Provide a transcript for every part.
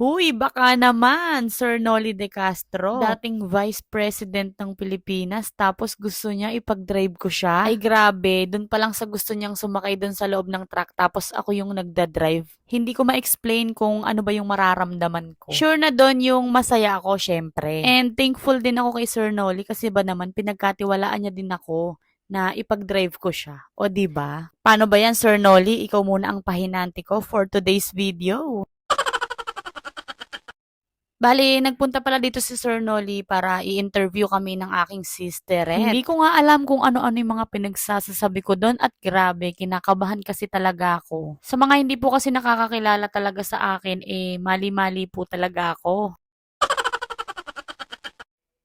Huy, baka naman, Sir Noli De Castro, dating Vice President ng Pilipinas, tapos gusto niya ipag-drive ko siya. Ay grabe, dun pa lang sa gusto niyang sumakay dun sa loob ng truck, tapos ako yung nagda-drive. Hindi ko ma-explain kung ano ba yung mararamdaman ko. Sure na dun yung masaya ako, syempre. And thankful din ako kay Sir Noli kasi ba naman pinagkatiwalaan niya din ako na ipag-drive ko siya. O 'di ba? Paano ba 'yan, Sir Noli? Ikaw muna ang pahinante ko for today's video. Bale, nagpunta pala dito si Sir Noli para i-interview kami ng aking sister. Hindi ko nga alam kung ano-ano yung mga pinagsasasabi ko doon at grabe, kinakabahan kasi talaga ako. Sa mga hindi po kasi nakakakilala talaga sa akin, mali-mali po talaga ako.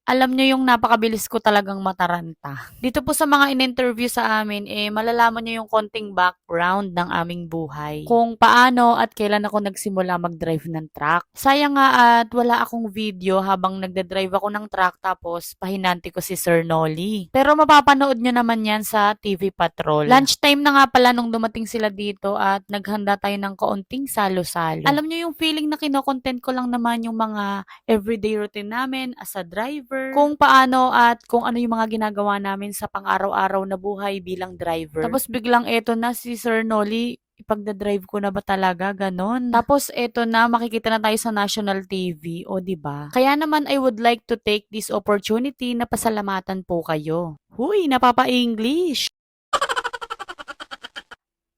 Alam niyo yung napakabilis ko talagang mataranta. Dito po sa mga in-interview sa amin, malalaman niyo yung konting background ng aming buhay. Kung paano at kailan ako nagsimula mag-drive ng truck. Sayang nga at wala akong video habang nagde-drive ako ng truck tapos pahinanti ko si Sir Nolly. Pero mapapanood niyo naman yan sa TV Patrol. Lunchtime na nga pala nung dumating sila dito at naghanda tayo ng kaunting salo-salo. Alam niyo yung feeling na kinokontent ko lang naman yung mga everyday routine namin as a driver, kung paano at kung ano yung mga ginagawa namin sa pang-araw-araw na buhay bilang driver. Tapos biglang eto na si Sir Nolly, ipagda-drive ko na ba talaga, ganon. Tapos eto na, makikita na tayo sa national TV, o di ba? Kaya naman I would like to take this opportunity na pasalamatan po kayo. Huy, napapa-English!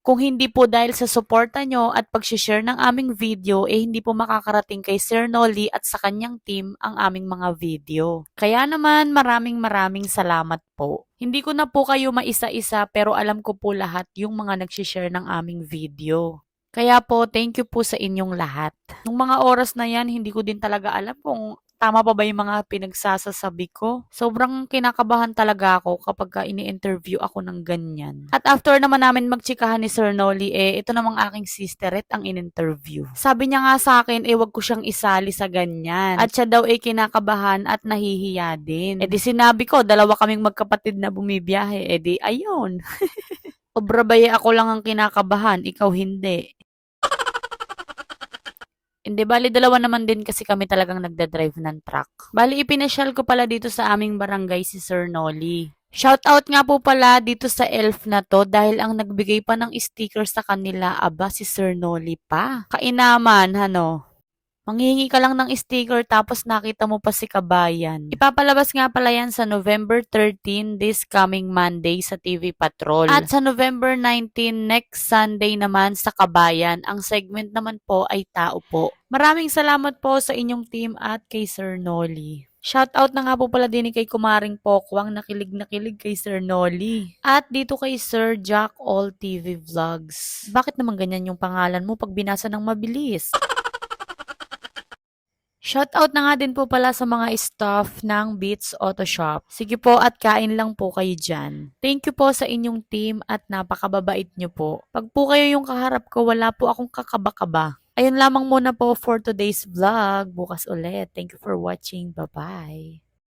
Kung hindi po dahil sa suporta nyo at pag-share ng aming video, hindi po makakarating kay Sir Nolly at sa kanyang team ang aming mga video. Kaya naman maraming salamat po. Hindi ko na po kayo maisa-isa pero alam ko po lahat yung mga nag-share ng aming video. Kaya po, thank you po sa inyong lahat. Nung mga oras na yan, hindi ko din talaga alam kung tama pa ba yung mga pinagsasasabi ko. Sobrang kinakabahan talaga ako kapag ini-interview ako ng ganyan. At after naman namin magtsikahan ni Sir Nolly, ito namang aking sisterette ang in-interview. Sabi niya nga sa akin, wag ko siyang isali sa ganyan. At siya daw kinakabahan at nahihiya din. Di sinabi ko, dalawa kaming magkapatid na bumibiyahe. Di ayun. Obrabaye ako lang ang kinakabahan, ikaw hindi. Hindi, bali dalawa naman din kasi kami talagang nagda-drive ng truck. Bali ipinasyal ko pala dito sa aming barangay si Sir Nolly. Shoutout nga po pala dito sa elf na to dahil ang nagbigay pa ng sticker sa kanila, aba si Sir Nolly pa. Kainaman, ano? Manghihingi ka lang ng sticker tapos nakita mo pa si Kabayan. Ipapalabas nga pala yan sa November 13 this coming Monday sa TV Patrol. At sa November 19 next Sunday naman sa Kabayan. Ang segment naman po ay tao po. Maraming salamat po sa inyong team at kay Sir Nolly. Shoutout na nga po pala din kay Kumaring Pokwang, nakilig na kilig kay Sir Nolly. At dito kay Sir Jack All TV Vlogs. Bakit naman ganyan yung pangalan mo pag binasa ng mabilis? Shoutout na nga din po pala sa mga staff ng Beats Auto Shop. Sige po at kain lang po kayo dyan. Thank you po sa inyong team at napakababait nyo po. Pag po kayo yung kaharap ko, wala po akong kakaba-kaba. Ayun lamang muna po for today's vlog. Bukas ulit. Thank you for watching. Bye-bye.